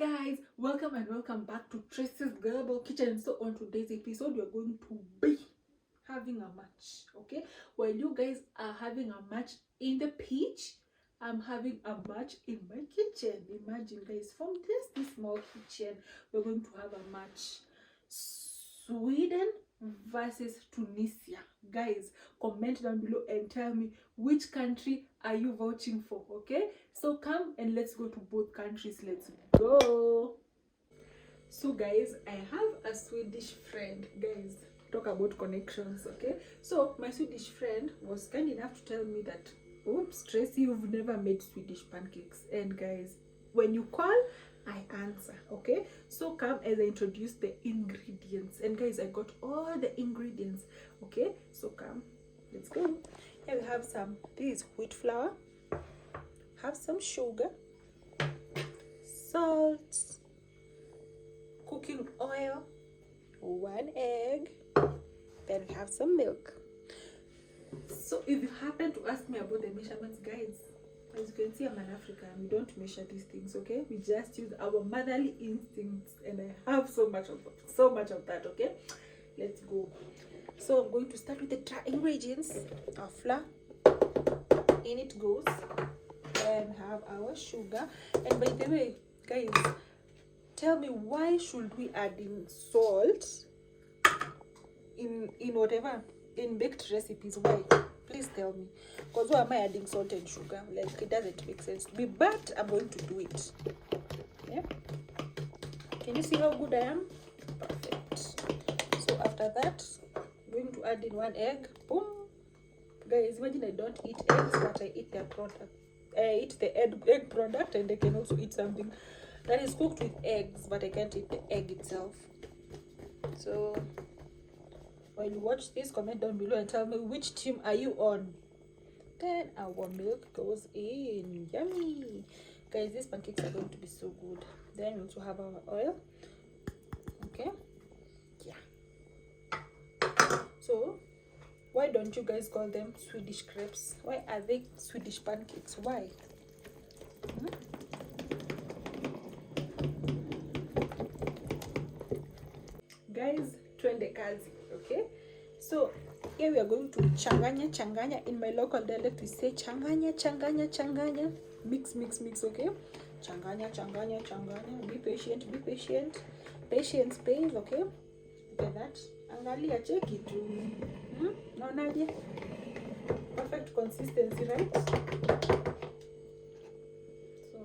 guys, welcome and welcome back to Tracy's Global Kitchen. So on today's episode we're going to be having a match. Okay, while you guys are having a match in the pitch, I'm having a match in my kitchen. Imagine guys, from this small kitchen we're going to have a match. Sweden versus Tunisia. Guys, comment down below and tell me which country are you voting for. Okay, so come and let's go to both countries. Let's go. So guys, I have a Swedish friend. Guys, talk about connections. Okay, so my Swedish friend was kind enough to tell me that, oops Tracy, you've never made Swedish pancakes. And guys, when you call, I answer. Okay, so come as I introduce the ingredients. And guys, I got all the ingredients. Okay, so come, let's go. Here we have some, this is wheat flour, have some sugar, salt, cooking oil, 1 egg, then we have some milk. So if you happen to ask me about the measurements, guys, as you can see, I'm an African. We don't measure these things, okay? We just use our motherly instincts, and I have so much of that. Okay, let's go. So I'm going to start with the dry ingredients. Our flour, in it goes, and have our sugar. And by the way, guys, tell me, why should we add in salt in whatever, in baked recipes? Why? Please tell me, because why am I adding salt and sugar? Like, it doesn't make sense to me, but I'm going to do it. Yeah, can you see how good I am? Perfect. So after that, I'm going to add in 1 egg. Boom. Guys, imagine I don't eat eggs, but I eat their product. I eat the egg product, and I can also eat something that is cooked with eggs, but I can't eat the egg itself. So while you watch this, comment down below and tell me which team are you on. Then our milk goes in. Yummy. Guys, these pancakes are going to be so good. Then we also have our oil. Okay, yeah. So why don't you guys call them Swedish crepes? Why are they Swedish pancakes? Why? Guys, twende kazi. Okay, so here we are going to changanya. In my local dialect we say changanya, mix. Okay, changanya. Be patient. Patience pays. Okay, look at that. Angalia, check it. Naonaje? Perfect consistency, right? So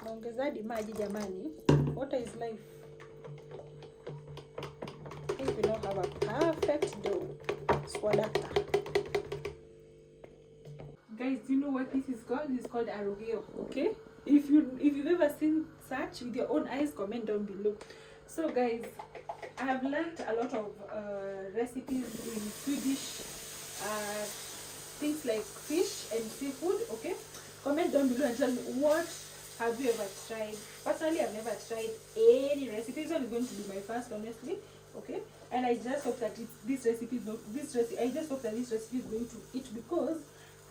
naongeza hadi maji jamani. Water is life. I think we now have a perfect dough. Swadakta. Guys, do you know what this is called? This is called arroyo. Okay, if you've ever seen such with your own eyes, comment down below. So guys, I have learned a lot of recipes in Swedish, things like fish and seafood. Okay, comment down below and tell me, what have you ever tried? Personally, I've never tried any recipe. This one is going to be my first, honestly. Okay, and I just hope that this recipe is going to eat, because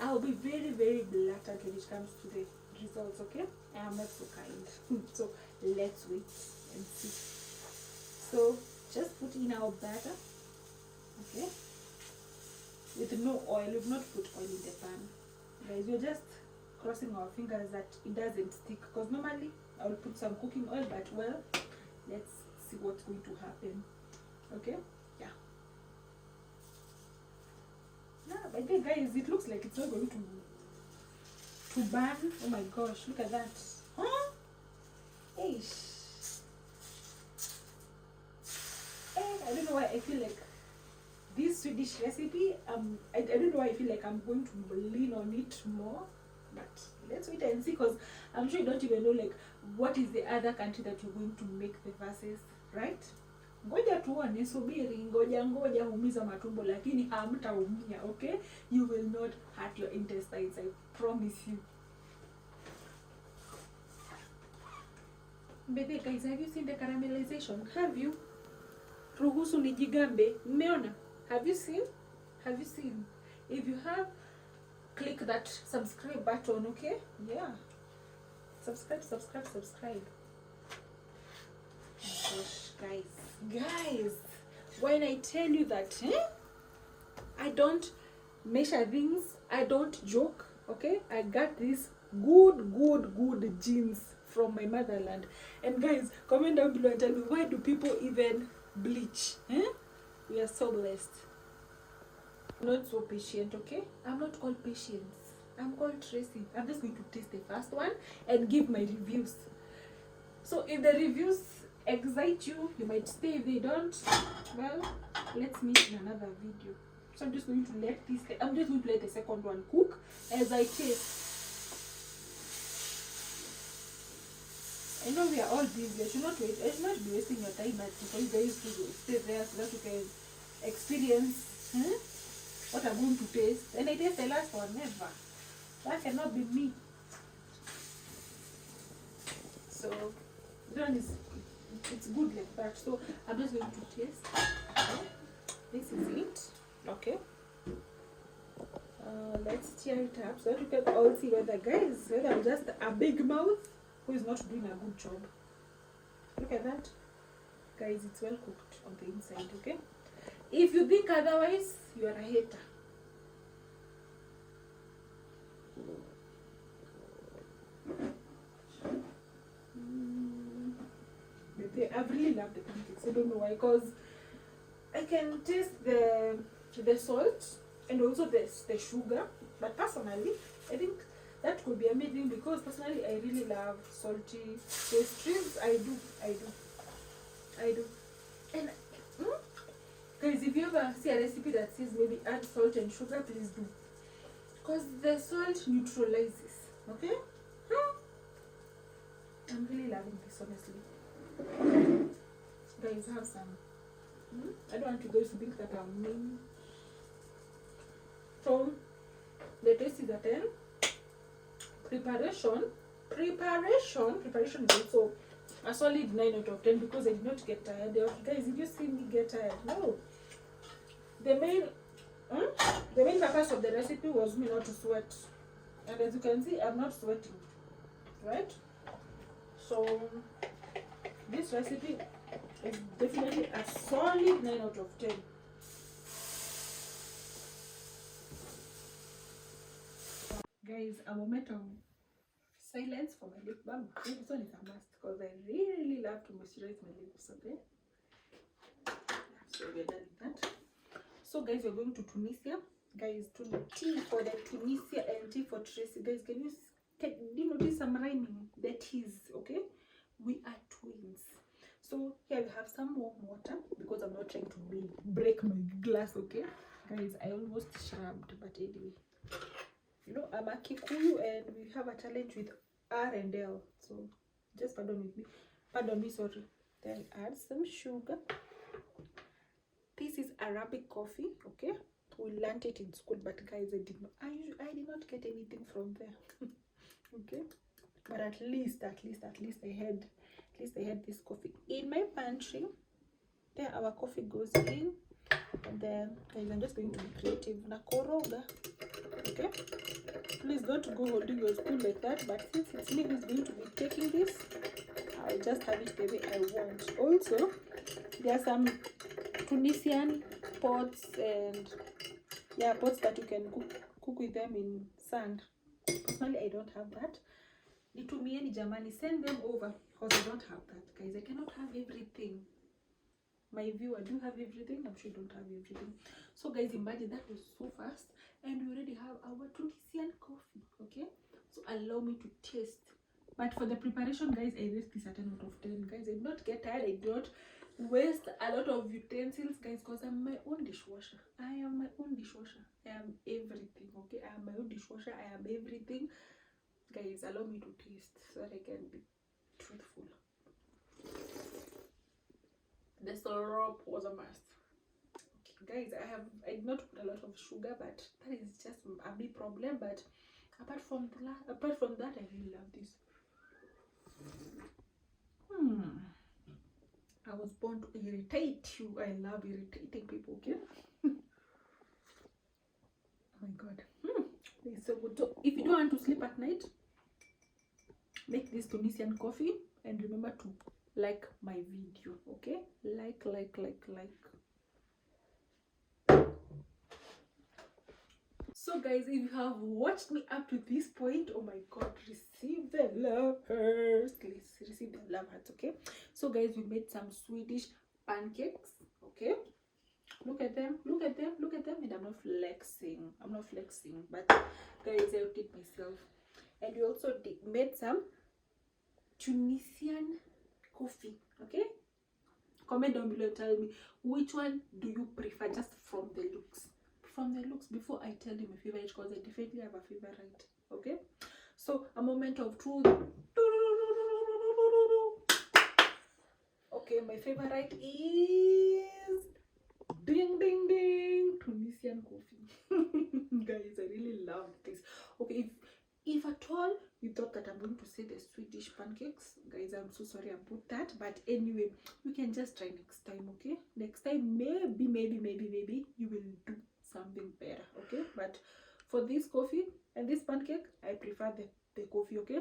I'll be very blatant when it comes to the results. Okay, I am not so kind. So let's wait and see. So just put in our batter. Okay, with no oil. We've not put oil in the pan, guys. We're just crossing our fingers that it doesn't stick, because normally I will put some cooking oil, but well, let's see what's going to happen. Okay, yeah. Now, by the way, guys, it looks like it's not going to burn. Oh my gosh, look at that. Huh? Hey, I don't know why I feel like this Swedish recipe, I don't know why I feel like I'm going to lean on it more, but let's wait and see, because I'm sure you don't even know like what is the other country that you're going to make the verses, right? Ngoja tuone, subiri, ngoja humiza matumbo, lakini hamtaumia. Okay, you will not hurt your intestines, I promise you. Baby guys, have you seen the caramelization? Have you? Ruhusu nijigambe. Mmeona? Have you seen? If you have, click that subscribe button. Okay, yeah, subscribe. When I tell you that I don't measure things, I don't joke, okay? I got these good genes from my motherland. And guys, comment down below and tell me, why do people even bleach? We are so blessed. I'm not so patient, okay? I'm not called Patience. I'm called Tracy. I'm just going to taste the first one and give my reviews. So if the reviews excite you, you might stay. If they don't, well, let's meet in another video. So I'm just going to let the second one cook as I taste. I know we are all busy. I should not be wasting your time for you guys to stay there so that you can experience what I'm going to taste. And I taste the last one, never. That cannot be me. So it's good like that. So I'm just going to taste. This is it. Okay. Let's tear it up so that you can all see whether I'm just a big mouth who is not doing a good job. Look at that. Guys, it's well cooked on the inside, okay? If you think otherwise, you are a hater. I really love the pancakes. I don't know why, because I can taste the salt and also the sugar. But personally, I think that could be amazing because personally I really love salty pastries. I do. And guys, if you ever see a recipe that says maybe add salt and sugar, please do, because the salt neutralizes. Okay. I'm really loving this, honestly. Guys, have some. I don't want you guys to think that I'm mean. So the taste is a 10. Preparation is also a solid 9 out of 10 because I did not get tired. Guys, did you see me get tired? No. The main purpose of the recipe was me not to sweat. And as you can see, I'm not sweating. Right? So this recipe is definitely a solid 9 out of 10. Guys, a moment of silence for my lip balm. This one is a must because I really love to moisturize my lips, okay? So we're done with that. So guys, we're going to Tunisia. Guys, T for the Tunisia and T for Tracy. Guys, do you notice I'm rhyming? The T's, okay? We are twins. So here we have some warm water because I'm not trying to break my glass, okay? Guys, I almost shabbed, but anyway. You know, I'm a Kikuyu and we have a challenge with R and L. So just pardon me, sorry. Then add some sugar. This is Arabic coffee, okay? We learned it in school, but guys, I did not get anything from there. Okay? But at least I had this coffee in my pantry. There our coffee goes in. And then guys, I'm just going to be creative. Nakoroga. Okay? Please don't go holding your spoon like that, but since it's me who's going to be taking this, I'll just have it the way I want. Also, there are some Tunisian pots and pots that you can cook with them in sand. Personally, I don't have that. Nitumieni jamani, send them over because I don't have that, guys. I cannot have everything. My viewer, do you have everything? I'm sure you don't have everything. So guys, imagine that was so fast and we already have our Tunisian coffee, okay? So allow me to taste. But for the preparation, guys, I rate this a 10 out of 10. Guys, I do not get tired. I don't waste a lot of utensils, guys, because I'm my own dishwasher. I am my own dishwasher. I am everything, okay? I am my own dishwasher. I am everything. Guys, allow me to taste so that I can be truthful. The syrup was a must. Okay, guys, I did not put a lot of sugar, but that is just a big problem. But apart from that, I really love this. I was born to irritate you. I love irritating people, okay? Oh my god. It's so good. So if you don't want to sleep at night, make this Tunisian coffee and remember to like my video, okay? Like. So guys, if you have watched me up to this point, oh my god, receive the love hearts. Please receive the love hearts, okay? So guys, we made some Swedish pancakes, okay? Look at them, look at them, look at them. And I'm not flexing, but guys, I did myself. And we also made some Tunisian coffee, okay? Comment down below, tell me which one do you prefer, just from the looks. From the looks, before I tell you my favorite, because I definitely have a favorite, okay? So a moment of truth. Okay, my favorite is ding ding ding, Tunisian coffee. Guys, I really love this. Okay, if at all you thought that I'm going to say the Swedish pancakes, guys, I'm so sorry about that. But anyway, we can just try next time, okay? Next time, maybe you will do something better, okay? But for this coffee and this pancake, I prefer the coffee, okay?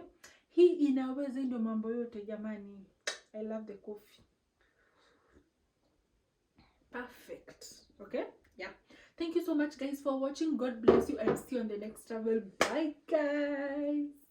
Hii inaweza ndio mambo yote jamani. I love the coffee. Perfect, okay? Yeah. Thank you so much guys for watching. God bless you and see you on the next travel. Bye guys.